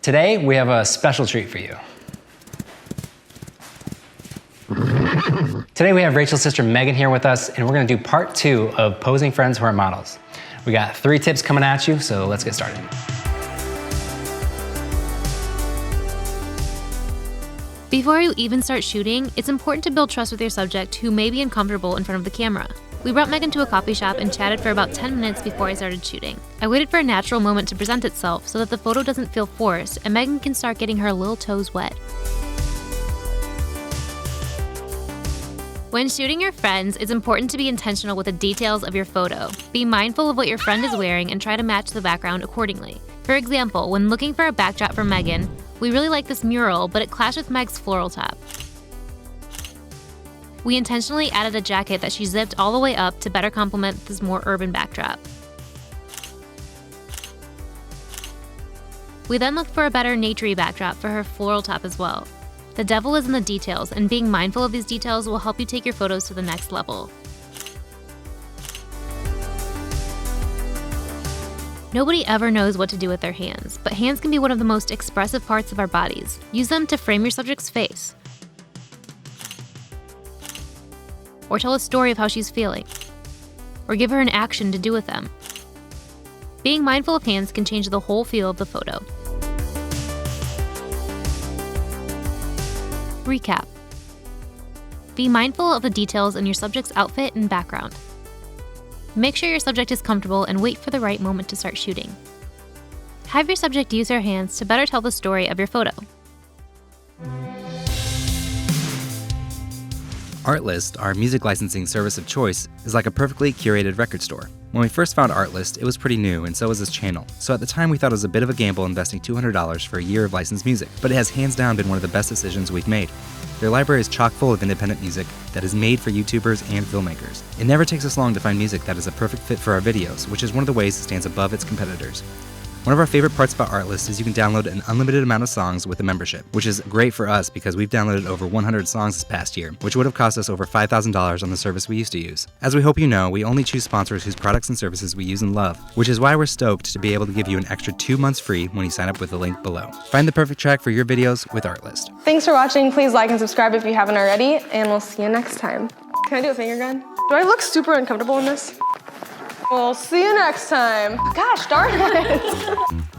Today, we have a special treat for you. Today, we have Rachel's sister Megan here with us, and we're gonna do part 2 of posing friends who are models. We got 3 tips coming at you, so let's get started. Before you even start shooting, it's important to build trust with your subject who may be uncomfortable in front of the camera. We brought Megan to a coffee shop and chatted for about 10 minutes before I started shooting. I waited for a natural moment to present itself so that the photo doesn't feel forced and Megan can start getting her little toes wet. When shooting your friends, it's important to be intentional with the details of your photo. Be mindful of what your friend is wearing and try to match the background accordingly. For example, when looking for a backdrop for Megan, we really like this mural, but it clashed with Meg's floral top. We intentionally added a jacket that she zipped all the way up to better complement this more urban backdrop. We then looked for a better naturey backdrop for her floral top as well. The devil is in the details, and being mindful of these details will help you take your photos to the next level. Nobody ever knows what to do with their hands, but hands can be one of the most expressive parts of our bodies. Use them to frame your subject's face, or tell a story of how she's feeling, or give her an action to do with them. Being mindful of hands can change the whole feel of the photo. Recap. Be mindful of the details in your subject's outfit and background. Make sure your subject is comfortable and wait for the right moment to start shooting. Have your subject use their hands to better tell the story of your photo. Artlist, our music licensing service of choice, is like a perfectly curated record store. When we first found Artlist, it was pretty new, and so was this channel. So at the time, we thought it was a bit of a gamble investing $200 for a year of licensed music, but it has hands down been one of the best decisions we've made. Their library is chock full of independent music that is made for YouTubers and filmmakers. It never takes us long to find music that is a perfect fit for our videos, which is one of the ways it stands above its competitors. One of our favorite parts about Artlist is you can download an unlimited amount of songs with a membership, which is great for us because we've downloaded over 100 songs this past year, which would have cost us over $5,000 on the service we used to use. As we hope you know, we only choose sponsors whose products and services we use and love, which is why we're stoked to be able to give you an extra 2 months free when you sign up with the link below. Find the perfect track for your videos with Artlist. Thanks for watching. Please like and subscribe if you haven't already, and we'll see you next time. Can I do a finger gun? Do I look super uncomfortable in this? We'll see you next time. Gosh darn it.